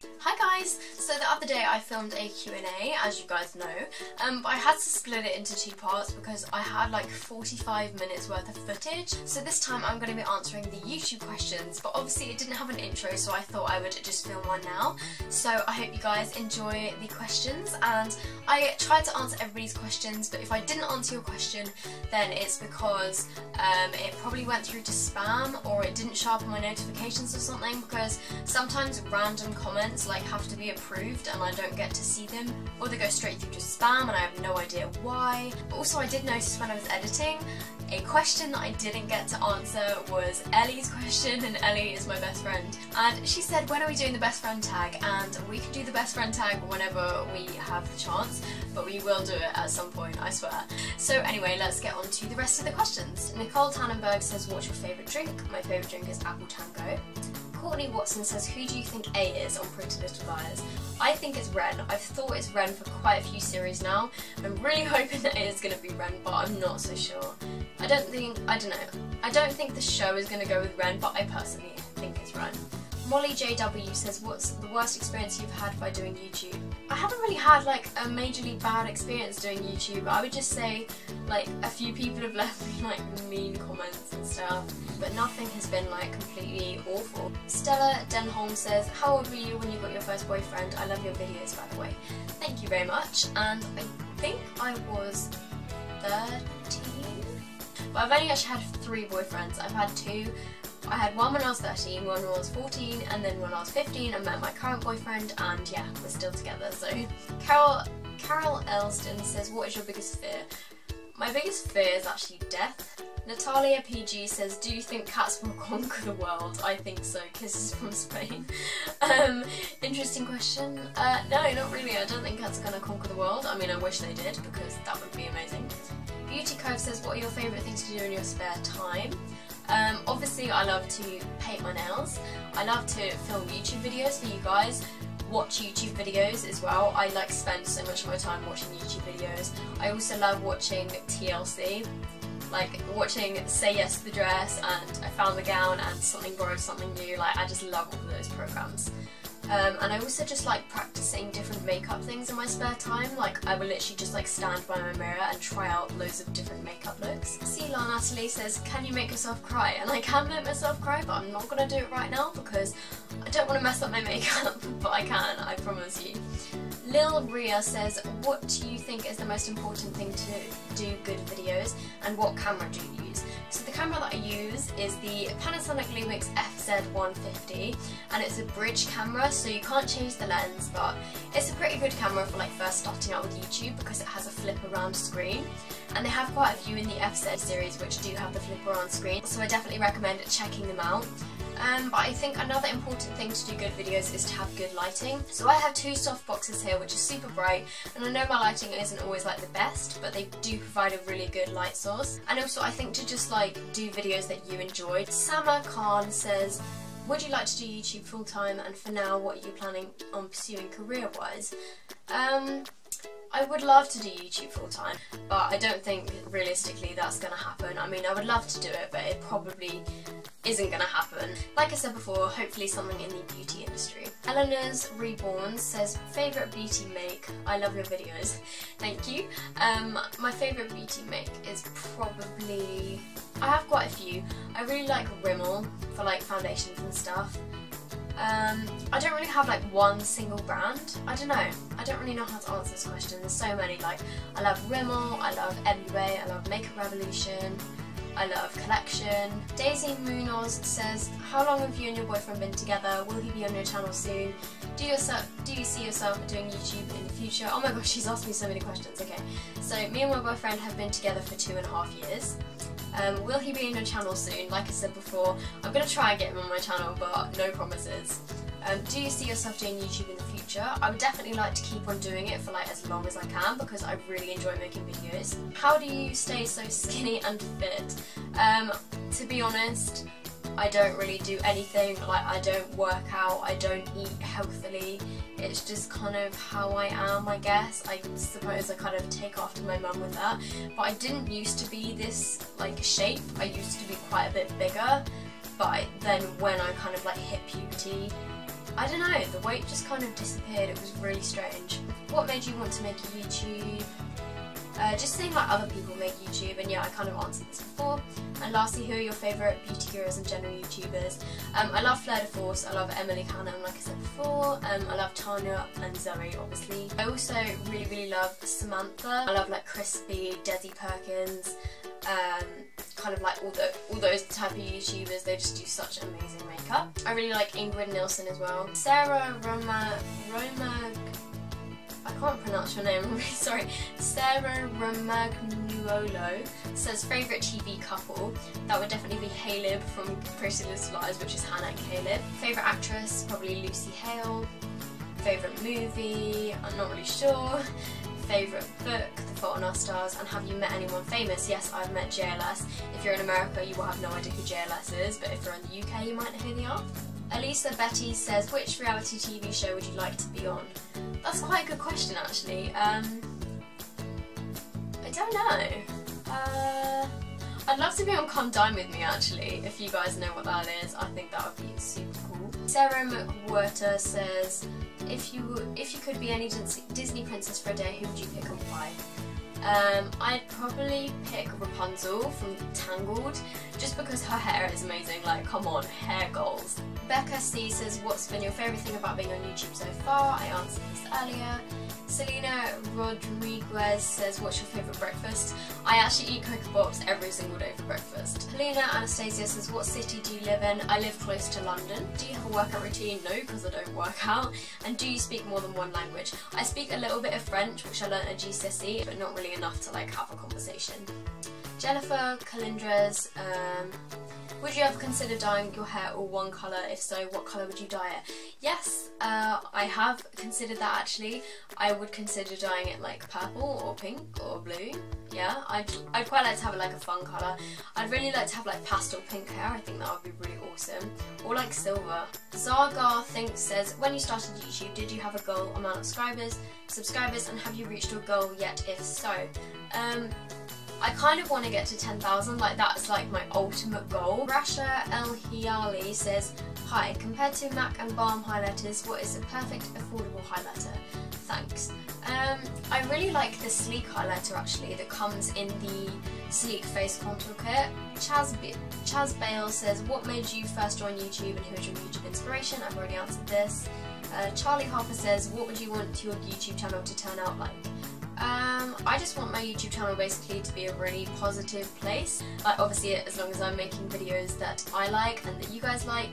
Hi guys! So the other day I filmed a Q&A, as you guys know, but I had to split it into two parts because I had like 45 minutes worth of footage. So this time I'm going to be answering the YouTube questions, but obviously it didn't have an intro, so I thought I would just film one now. So I hope you guys enjoy the questions, and I tried to answer everybody's questions, but if I didn't answer your question, then it's because it probably went through to spam, or it didn't show up on my notifications or something, because sometimes random comments like have to be approved and I don't get to see them, or they go straight through to spam and I have no idea why. But also I did notice when I was editing, a question that I didn't get to answer was Ellie's question, and Ellie is my best friend, and she said, when are we doing the best friend tag? And we can do the best friend tag whenever we have the chance, but we will do it at some point, I swear. So anyway, let's get on to the rest of the questions. Nicole Tannenberg says, what's your favourite drink? My favourite drink is Apple Tango. Courtney Watson says, who do you think A is on Pretty Little Liars? I think it's Ren. I've thought it's Ren for quite a few series now. I'm really hoping that it is going to be Ren, but I'm not so sure. I don't think the show is going to go with Ren, but I personally think it's Ren. Molly JW says, what's the worst experience you've had by doing YouTube? I haven't really had like a majorly bad experience doing YouTube. I would just say like a few people have left me like mean comments and stuff, but nothing has been like completely awful. Stella Denholm says, how old were you when you got your first boyfriend? I love your videos, by the way. Thank you very much. And I think I was 13, but I've only actually had 3 boyfriends. I've had 2. I had one when I was 13, one when I was 14, and then when I was 15 I met my current boyfriend, and yeah, we're still together. So Carol Elston says, what is your biggest fear? My biggest fear is actually death. Natalia PG says, do you think cats will conquer the world? I think so. Kisses from Spain. Interesting question. No, not really. I don't think cats are going to conquer the world. I mean, I wish they did, because that would be amazing. Beauty Cove says, what are your favourite things to do in your spare time? Obviously I love to paint my nails. I love to film YouTube videos for you guys, watch YouTube videos as well. I like spend so much of my time watching YouTube videos. I also love watching TLC, like watching Say Yes to the Dress and I Found the Gown and Something Borrowed Something New. Like, I just love all of those programs. And I also just like practicing different makeup things in my spare time. Like, I will literally just like stand by my mirror and try out loads of different makeup looks. Ceylon Natalie says, can you make yourself cry? And I can make myself cry, but I'm not going to do it right now because I don't want to mess up my makeup, but I can, I promise you. Lil Rhea says, what do you think is the most important thing to do good videos, and what camera do you use? So the camera that I use is the Panasonic Lumix FZ150, and it's a bridge camera, so you can't change the lens, but it's a pretty good camera for like first starting out with YouTube because it has a flip around screen, and they have quite a few in the FZ series which do have the flip around screen, so I definitely recommend checking them out. But I think another important thing to do good videos is to have good lighting. So I have 2 soft boxes here which are super bright, and I know my lighting isn't always like the best, but they do provide a really good light source. And also I think to just like do videos that you enjoy. Sama Khan says, would you like to do YouTube full time, and for now what are you planning on pursuing career wise? I would love to do YouTube full time, but I don't think realistically that's going to happen. I mean, I would love to do it, but it probably isn't going to happen. Like I said before, hopefully something in the beauty industry. Eleanor's Reborn says, favourite beauty make? I love your videos. Thank you. My favourite beauty make is probably... I have quite a few. I really like Rimmel for like foundations and stuff. I don't really have like one single brand. I don't know. I don't really know how to answer this question. There's so many. Like, I love Rimmel, I love MUA, I love Makeup Revolution, I love Collection. Daisy Munoz says, how long have you and your boyfriend been together? Will he be on your channel soon? Do you see yourself doing YouTube in the future? Oh my gosh, she's asked me so many questions. Okay, so me and my boyfriend have been together for 2.5 years. Will he be in your channel soon? Like I said before, I'm going to try and get him on my channel, but no promises. Do you see yourself doing YouTube in the future? I would definitely like to keep on doing it for like as long as I can because I really enjoy making videos. How do you stay so skinny and fit? To be honest, I don't really do anything. Like, I don't work out, I don't eat healthily. It's just kind of how I am, I guess. I suppose I kind of take after my mum with that. But I didn't used to be this like shape. I used to be quite a bit bigger. But then when I kind of like hit puberty, I don't know, the weight just kind of disappeared. It was really strange. What made you want to make a YouTube? Just seeing like other people make YouTube, and yeah, I kind of answered this before. And lastly, who are your favourite beauty gurus and general YouTubers? I love Fleur de Force, I love Emily Cannon, like I said before. I love Tanya and Zoe, obviously. I also really love Samantha. I love like Crispy, Desi Perkins, kind of like all those type of YouTubers. They just do such amazing makeup. I really like Ingrid Nilsson as well. Sarah I can't pronounce your name, I'm really sorry. Sarah Romagnuolo says favourite TV couple. That would definitely be Caleb from Pretty Little Lies, which is Hannah and Caleb. Favourite actress, probably Lucy Hale. Favourite movie, I'm not really sure. Favourite book, The Fault in Our Stars. And have you met anyone famous? Yes, I've met JLS. If you're in America, you will have no idea who JLS is, but if you're in the UK, you might know who they are. Elisa Betty says, which reality TV show would you like to be on? That's quite a good question, actually. I don't know. I'd love to be on Come Dine With Me, actually, if you guys know what that is. I think that would be super cool. Sarah McWhirter says, if you could be any Disney princess for a day, who would you pick and why? I'd probably pick Rapunzel from Tangled, just because her hair is amazing. Like, come on, hair goals. Becca C says, what's been your favourite thing about being on YouTube so far? I answered this earlier. Selena Rodriguez says, what's your favourite breakfast? I actually eat Cocoa Pops every single day for breakfast. Helena Anastasia says, what city do you live in? I live close to London. Do you have a workout routine? No, because I don't work out. And do you speak more than one language? I speak a little bit of French, which I learnt at GCSE, but not really enough to like have a conversation. Jennifer Calindres, would you ever consider dyeing your hair all one colour? If so, what colour would you dye it? Yes, I have considered that actually. I would consider dyeing it like purple or pink or blue. Yeah, I'd quite like to have it like a fun colour. I'd really like to have like pastel pink hair. I think that would be really awesome. Or like silver. Zargar Thinks says, when you started YouTube, did you have a goal amount of subscribers, and have you reached your goal yet? If so, I kind of want to get to 10,000, like that's like my ultimate goal. Rasha El Hiali says, hi, compared to MAC and Balm highlighters, what is a perfect affordable highlighter? Thanks. I really like the Sleek highlighter actually that comes in the Sleek Face Contour Kit. Chaz Bale says, what made you first join YouTube and who is your YouTube inspiration? I've already answered this. Charlie Harper says, what would you want your YouTube channel to turn out like? I just want my YouTube channel basically to be a really positive place. Like obviously as long as I'm making videos that I like and that you guys like.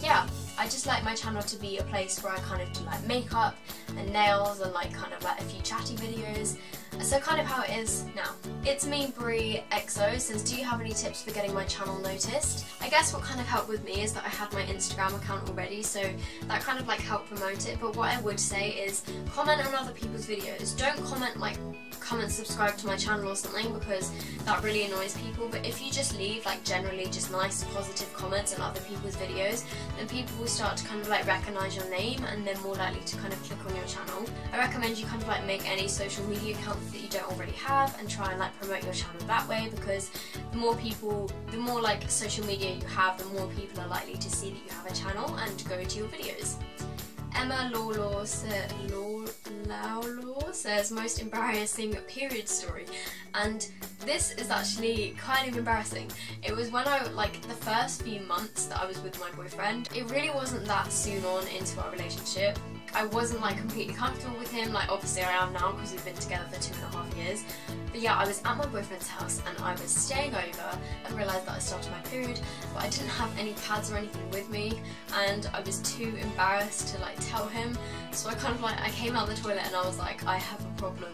Yeah, I just like my channel to be a place where I kind of do like makeup and nails and like kind of like a few chatty videos. So kind of how it is now. It's me, Brie XO says, do you have any tips for getting my channel noticed? I guess what kind of helped with me is that I had my Instagram account already, so that kind of like helped promote it. But what I would say is comment on other people's videos. Don't comment like subscribe to my channel or something, because that really annoys people. But if you just leave like generally just nice positive comments on other people's videos, then people will start to kind of like recognise your name and they're more likely to kind of click on your channel. I recommend you kind of like make any social media account that you don't already have and try and like promote your channel that way, because the more like social media you have, the more people are likely to see that you have a channel and go to your videos. Emma Lawlaw says, most embarrassing period story, and this is actually kind of embarrassing. It was when like the first few months that I was with my boyfriend. It really wasn't that soon on into our relationship. I wasn't like completely comfortable with him, like obviously I am now because we've been together for 2.5 years. But yeah, I was at my boyfriend's house and I was staying over and realised that I started my period, but I didn't have any pads or anything with me and I was too embarrassed to like tell him. So I kind of like, I came out the toilet and I was like, I have a problem.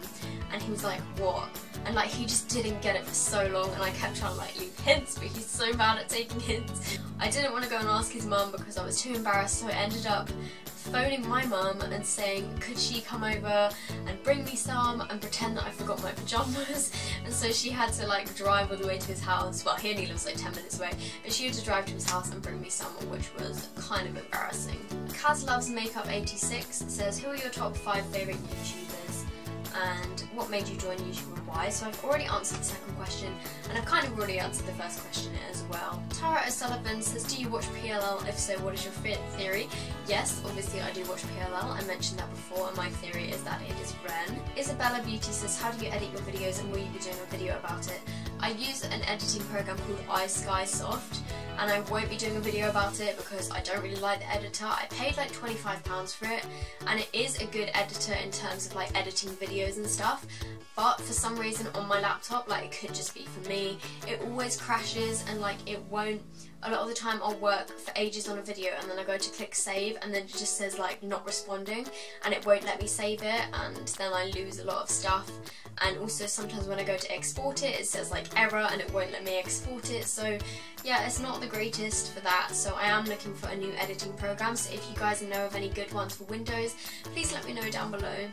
And he was like, what? And like he just didn't get it for so long, and I kept trying to like leave hints, but he's so bad at taking hints. I didn't want to go and ask his mum because I was too embarrassed, so I ended up phoning my mum and saying could she come over and bring me some and pretend that I forgot my pyjamas. And so she had to like drive all the way to his house. Well, he only lives like 10 minutes away, but she had to drive to his house and bring me some, which was kind of embarrassing. Kaz Loves Makeup 86 says, who are your top 5 favourite YouTubers? and what made you join YouTube and why. So I've already answered the second question, and I've kind of already answered the first question as well. Tara O'Sullivan says, do you watch PLL? If so, what is your theory? Yes, obviously I do watch PLL. I mentioned that before, and my theory is that it is Ren. Isabella Beauty says, how do you edit your videos, and will you be doing a video about it? I use an editing program called iSkySoft, and I won't be doing a video about it because I don't really like the editor. I paid like £25 for it, and it is a good editor in terms of like editing videos and stuff, but for some reason on my laptop, like it could just be for me, it always crashes, and like it won't. A lot of the time I'll work for ages on a video and then I go to click save and then it just says like not responding, and it won't let me save it, and then I lose a lot of stuff. And also sometimes when I go to export it, it says like error and it won't let me export it. So yeah, it's not the greatest for that. So I am looking for a new editing program. So if you guys know of any good ones for Windows, please let me know down below.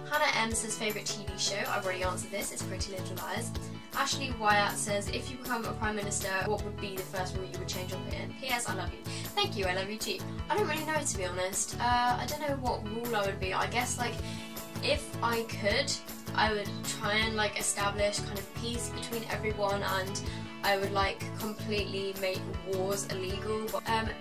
Hannah M says favourite TV show. I've already answered this, it's Pretty Little Liars. Ashley Wyatt says, if you become a Prime Minister, what would be the first rule you would change or put in? P.S. I love you. Thank you, I love you too. I don't really know, to be honest. I don't know what rule I would be. I guess like if I could, I would try and like establish kind of peace between everyone, and I would like completely make wars illegal.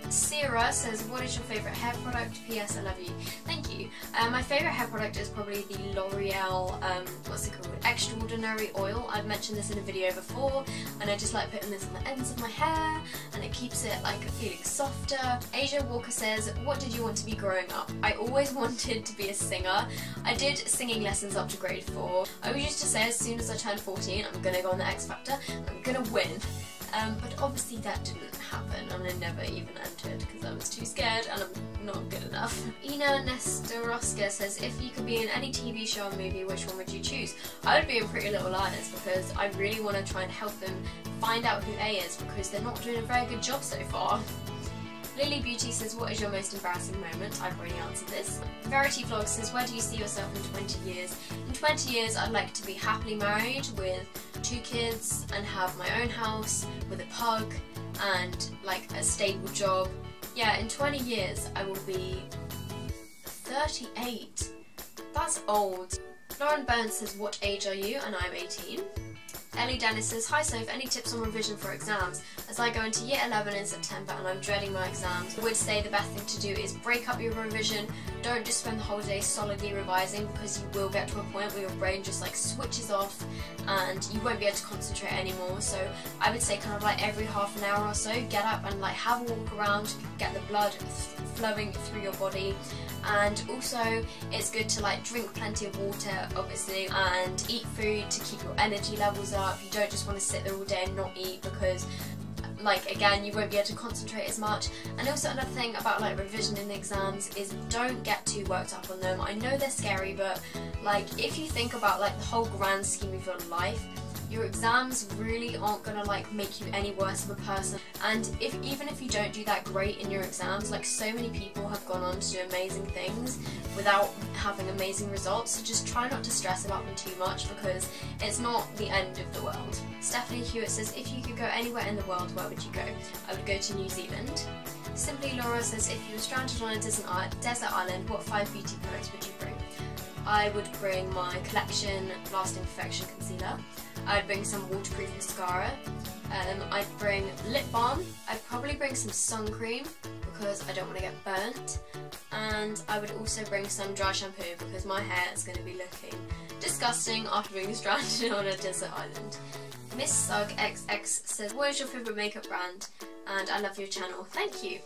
Sierra says, what is your favourite hair product? P.S. I love you. Thank you. My favourite hair product is probably the L'Oreal, what's it called? Extraordinary Oil. I've mentioned this in a video before, and I just like putting this on the ends of my hair, and it keeps it like feeling softer. Asia Walker says, what did you want to be growing up? I always wanted to be a singer. I did singing lessons up to grade 4. I used to say as soon as I turned 14, I'm gonna go on the X Factor, I'm gonna win. But obviously that didn't happen, and I never even entered because I was too scared and I'm not good enough. Ina Nestorowska says, if you could be in any TV show or movie, which one would you choose? I would be in Pretty Little Liars because I really want to try and help them find out who A is, because they're not doing a very good job so far. Lily Beauty says, what is your most embarrassing moment? I've already answered this. Verity Vlog says, where do you see yourself in 20 years? In 20 years I'd like to be happily married with 2 kids and have my own house with a pug and like a stable job. Yeah, in 20 years I will be 38. That's old. Lauren Burns says, what age are you? And I'm 18. Ellie Dennis says, hi Soph, any tips on revision for exams? As I go into year 11 in September and I'm dreading my exams, I would say the best thing to do is break up your revision. Don't just spend the whole day solidly revising, because you will get to a point where your brain just like switches off and you won't be able to concentrate anymore. So I would say kind of like every half an hour or so, get up and like have a walk around, get the blood flowing through your body. And also it's good to like drink plenty of water, obviously, and eat food to keep your energy levels up. You don't just want to sit there all day and not eat, because like again you won't be able to concentrate as much. And also another thing about like revision in the exams is don't get too worked up on them. I know they're scary, but like if you think about like the whole grand scheme of your life, your exams really aren't gonna like make you any worse of a person. And even if you don't do that great in your exams, like so many people have gone on to do amazing things without having amazing results. So just try not to stress about them too much, because it's not the end of the world. Stephanie Hewitt says, if you could go anywhere in the world, where would you go? I would go to New Zealand. Simply Laura says, if you were stranded on a desert island, what 5 beauty products would you bring? I would bring my Collection Lasting Perfection Concealer. I'd bring some waterproof mascara. I'd bring lip balm. I'd probably bring some sun cream because I don't want to get burnt. And I would also bring some dry shampoo because my hair is going to be looking disgusting after being stranded on a desert island. Miss Sug XX says, what is your favourite makeup brand? And I love your channel. Thank you.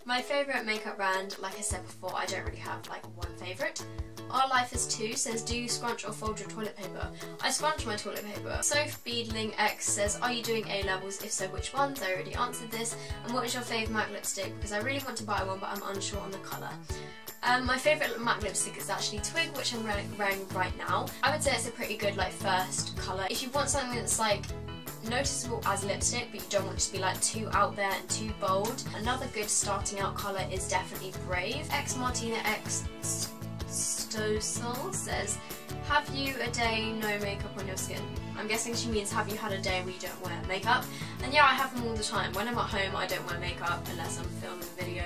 My favourite makeup brand, like I said before, I don't really have like one favourite. Our Life is 2 says, do you scrunch or fold your toilet paper? I scrunch my toilet paper. Soph Beadling X says, are you doing A levels? If so, which ones? I already answered this. And what is your favourite MAC lipstick? Because I really want to buy one, but I'm unsure on the colour. My favourite MAC lipstick is actually Twig, which I'm wearing right now. I would say it's a pretty good like first colour. If you want something that's like noticeable as lipstick, but you don't want it to be like too out there and too bold, another good starting out colour is definitely Brave. X Martina X Stosel says, have you a day no makeup on your skin? I'm guessing she means have you had a day where you don't wear makeup? And yeah, I have them all the time. When I'm at home I don't wear makeup unless I'm filming a video.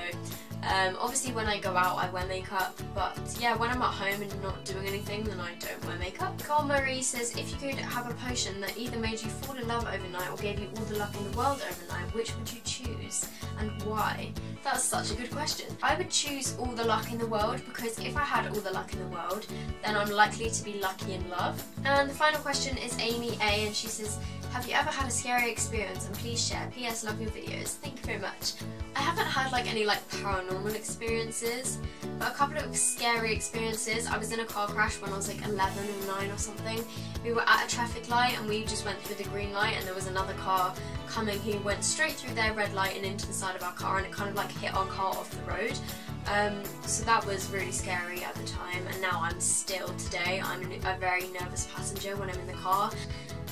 Obviously when I go out I wear makeup, but yeah, when I'm at home and not doing anything then I don't wear makeup. Carl Murray says, if you could have a potion that either made you fall in love overnight or gave you all the luck in the world overnight, which would you choose and why? That's such a good question. I would choose all the luck in the world, because if I had all the luck in the world then I'm likely to be lucky in love. And the final question is Amy A, and she says, have you ever had a scary experience, and please share. PS, love your videos. Thank you very much. I haven't had like any like paranormal experiences, but a couple of scary experiences. I was in a car crash when I was like 11 or 9 or something. We were at a traffic light and we just went through the green light, and there was another car coming who went straight through their red light and into the side of our car, and it kind of like hit our car off the road. So that was really scary at the time, and now I'm still today. I'm a very nervous passenger when I'm in the car.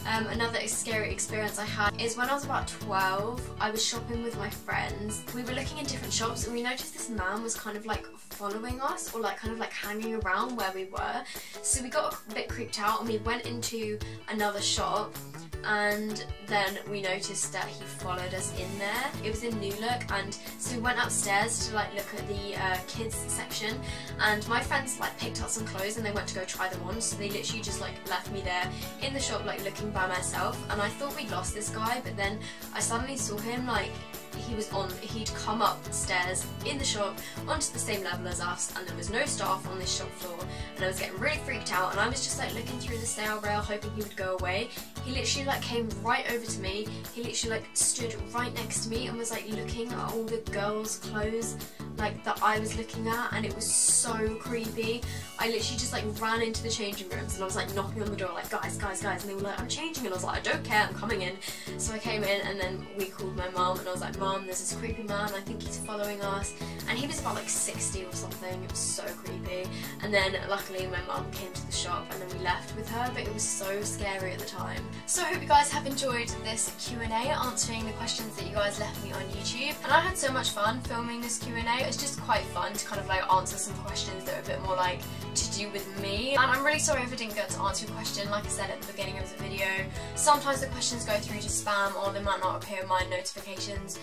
Another scary experience I had is when I was about 12, I was shopping with my friends. We were looking in different shops and we noticed this man was kind of like following us, or like kind of like hanging around where we were. So we got a bit creeped out and we went into another shop, and then we noticed that he followed us in there. It was in New Look, and so we went upstairs to like look at the kids section, and my friends like picked up some clothes and they went to go try them on, so they literally just like left me there in the shop like looking by myself. And I thought we'd lost this guy, but then I suddenly saw him like he'd come upstairs in the shop onto the same level as us, and there was no staff on this shop floor, and I was getting really freaked out, and I was just like looking through the stair rail hoping he would go away. He literally like came right over to me, he literally like stood right next to me and was like looking at all the girls' clothes like that I was looking at, and it was so creepy. I literally just like ran into the changing rooms and I was like knocking on the door like, guys, and they were like, I'm changing, and I was like, I don't care, I'm coming in. So I came in, and then we called my mum and I was like, Mum, there's this creepy man, I think he's following us, and he was about like 60 or something. It was so creepy. And then luckily my mum came to the shop and then we left with her, but it was so scary at the time. So I hope you guys have enjoyed this Q&A, answering the questions that you guys left me on YouTube, and I had so much fun filming this Q&A. It's just quite fun to kind of like answer some questions that are a bit more like to do with me. And I'm really sorry if I didn't get to answer your question. Like I said at the beginning of the video, sometimes the questions go through to spam or they might not appear in my notifications.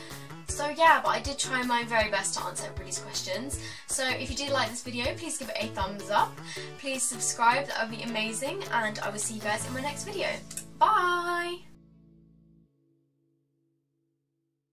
So yeah, but I did try my very best to answer everybody's questions. So if you did like this video, please give it a thumbs up. Please subscribe, that would be amazing, and I will see you guys in my next video. Bye!